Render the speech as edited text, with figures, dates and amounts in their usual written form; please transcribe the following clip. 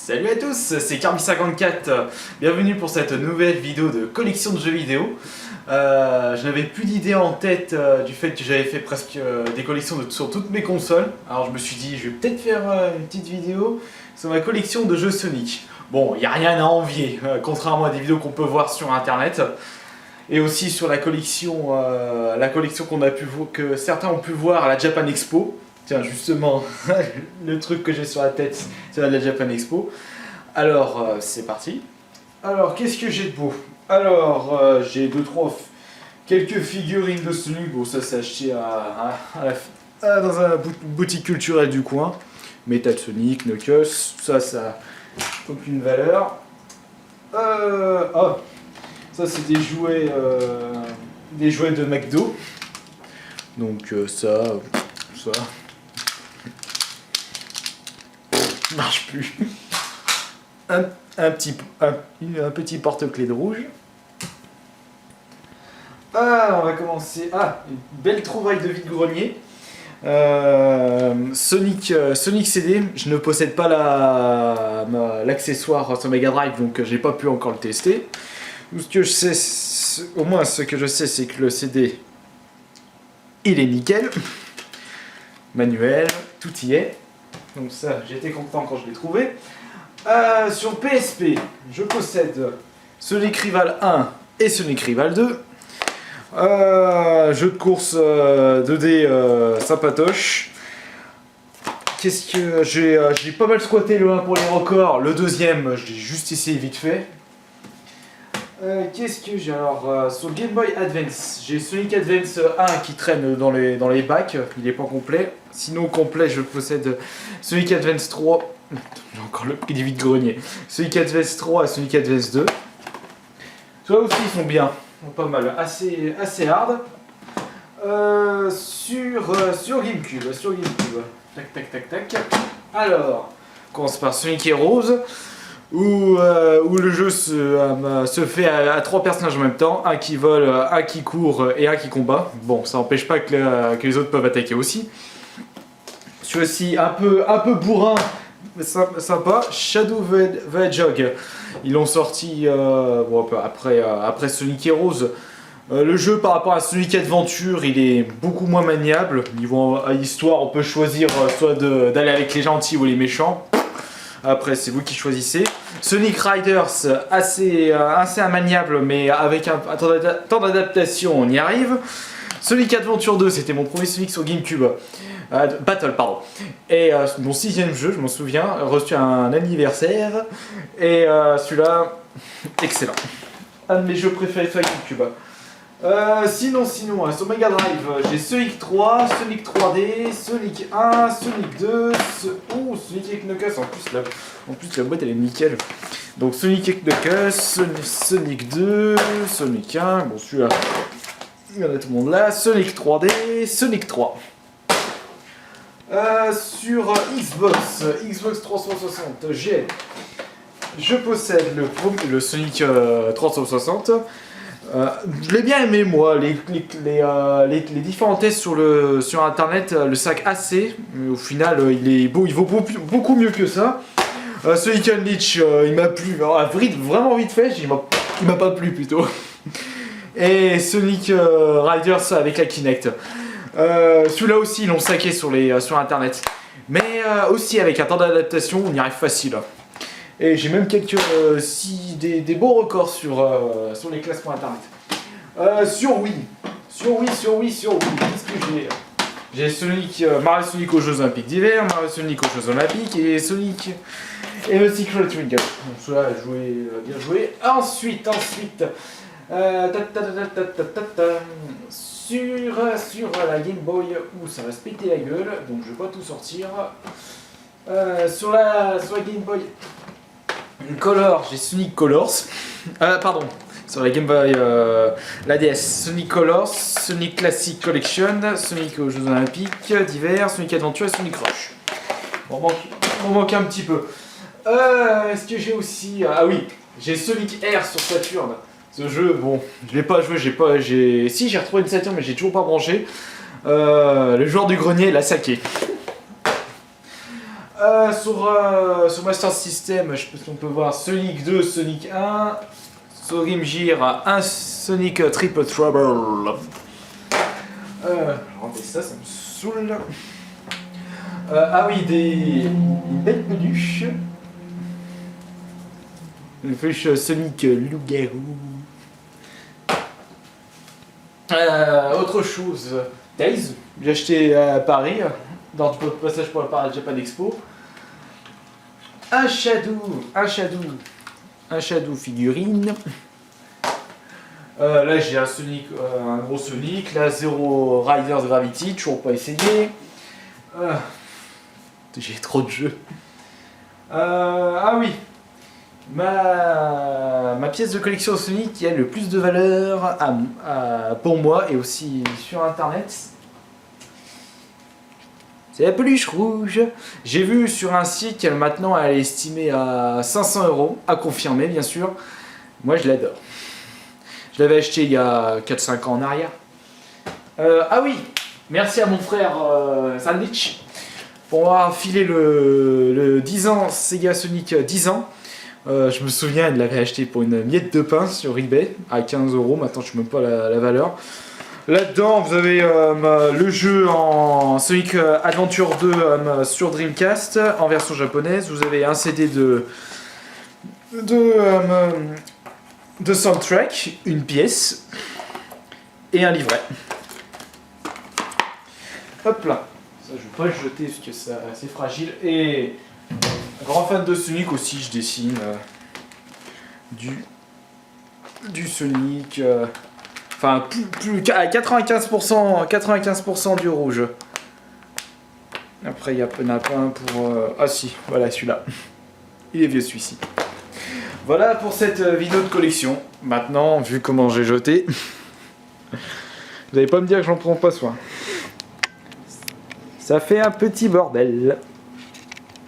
Salut à tous, c'est Carby54, bienvenue pour cette nouvelle vidéo de collection de jeux vidéo. Je n'avais plus d'idées en tête du fait que j'avais fait presque des collections sur toutes mes consoles. Alors je me suis dit, je vais peut-être faire une petite vidéo sur ma collection de jeux Sonic. Bon, il n'y a rien à envier, contrairement à des vidéos qu'on peut voir sur internet. Et aussi sur la collection que certains ont pu voir à la Japan Expo. Tiens, justement, le truc que j'ai sur la tête, c'est la Japan Expo. Alors, c'est parti. Alors, qu'est-ce que j'ai de beau? Alors, j'ai quelques figurines de Sonic. Bon, ça c'est acheté dans une boutique culturelle du coin. Metal Sonic, Knuckles, ça n'a aucune valeur. Oh, ça c'est des jouets de McDo. Donc ça. Marche plus. Un petit porte-clés de rouge. On va commencer. Une belle trouvaille de vide-grenier. Sonic CD. Je ne possède pas l'accessoire sur Mega Drive, donc j'ai pas pu encore le tester. Ce que je sais, c'est que le CD, il est nickel. Manuel, tout y est. Donc ça, j'étais content quand je l'ai trouvé. Sur PSP, je possède Sonic Rival 1 et Sonic Rival 2. Jeu de course 2D sympatoche. Qu'est-ce que j'ai pas mal squatté le 1 pour les records. Le deuxième, je l'ai juste essayé vite fait. Qu'est-ce que j'ai alors sur Game Boy Advance, j'ai Sonic Advance 1 qui traîne dans les bacs, il n'est pas complet. Sinon complet, je possède Sonic Advance 3, j'ai encore le prix du vide-grenier. Sonic Advance 3 et Sonic Advance 2. Ceux-là aussi ils sont bien, pas mal, assez hard. Sur GameCube, tac. Alors, on commence par Sonic Heroes. Où le jeu se fait à 3 personnages en même temps, un qui vole, un qui court et un qui combat. Bon, ça n'empêche pas que les autres peuvent attaquer aussi. Celui-ci un peu bourrin, mais sympa. Shadow the Hedgehog. Ils l'ont sorti après Sonic Heroes. Le jeu par rapport à Sonic Adventure, il est beaucoup moins maniable. Niveau histoire, on peut choisir soit d'aller avec les gentils ou les méchants. Après, c'est vous qui choisissez. Sonic Riders, assez immaniable, mais avec un temps d'adaptation, on y arrive. Sonic Adventure 2, c'était mon premier Sonic sur GameCube. Battle, pardon. Et mon 6ème jeu, je m'en souviens, reçu un anniversaire. Et celui-là, excellent. Un de mes jeux préférés sur GameCube. Sinon, sur Mega Drive, j'ai Sonic 3, Sonic 3D, Sonic 1, Sonic 2, Sonic et Knuckles, en plus la boîte elle est nickel. Donc Sonic et Knuckles, Sonic 2, Sonic 1, bon celui-là, il y en a tout le monde là, Sonic 3D, Sonic 3. Sur Xbox 360, je possède le Sonic 360. Je l'ai bien aimé moi, les différents tests sur internet, le sac AC, mais au final il vaut beaucoup mieux que ça. Sonic Unleashed, il m'a plu, vraiment vite fait, il m'a pas plu plutôt. Et Sonic Riders avec la Kinect. Celui-là aussi ils l'ont saqué sur internet. Mais aussi avec un temps d'adaptation, on y arrive facile. Et j'ai même des beaux records sur les classements internet. Sur Wii, qu'est-ce que j'ai? J'ai Mario Sonic aux Jeux Olympiques d'hiver, Mario Sonic aux Jeux Olympiques et Sonic et le Secret Ring. Donc cela bien joué. Ensuite, sur la Game Boy, où ça va se péter la gueule, donc je vais pas tout sortir. Sur la Game Boy Color, j'ai Sonic Colors. Sur la Game Boy, la DS, Sonic Colors, Sonic Classic Collection, Sonic aux Jeux Olympiques d'hiver, Sonic Adventure et Sonic Rush. On manque un petit peu. Est-ce que j'ai aussi... oui, j'ai Sonic Air sur Saturn. Ce jeu, bon, je l'ai pas joué, Si, j'ai retrouvé une Saturn, mais j'ai toujours pas branché. Le joueur du grenier l'a saqué. Sur Master System, je pense qu'on peut voir Sonic 2, Sonic 1. Sur Game Gear, un Sonic Triple Trouble. Regardez ça, ça me saoule. Ah oui, une belle peluche. Une peluche Sonic Loup-Garou. Autre chose, Days, j'ai acheté à Paris, dans le passage pour la Paris Japan Expo. Un Shadow figurine. Là j'ai un Sonic, un gros Sonic. Là Zero Riders Gravity, toujours pas essayé. J'ai trop de jeux. Ah oui, ma pièce de collection Sonic qui a le plus de valeur pour moi et aussi sur internet. C'est la peluche rouge. J'ai vu sur un site qu'elle maintenant elle est estimée à 500 €, à confirmer bien sûr. Moi je l'adore. Je l'avais acheté il y a 4-5 ans en arrière. Ah oui, merci à mon frère Sandwich pour avoir filé le 10 ans Sega Sonic 10 ans. Je me souviens, il l'avait acheté pour une miette de pain sur eBay à 15 €. Maintenant je ne sais même pas la valeur. Là-dedans, vous avez le jeu en Sonic Adventure 2 sur Dreamcast en version japonaise. Vous avez un CD de soundtrack, une pièce et un livret. Hop là. Ça, je vais pas le jeter parce que c'est assez fragile. Et grand fan de Sonic aussi, je dessine du Sonic. Enfin, plus à 95% du rouge. Après, il y en a pas un pour... Ah si, voilà celui-là. Il est vieux celui-ci. Voilà pour cette vidéo de collection. Maintenant, vu comment j'ai jeté, vous n'allez pas me dire que j'en prends pas soin. Ça fait un petit bordel.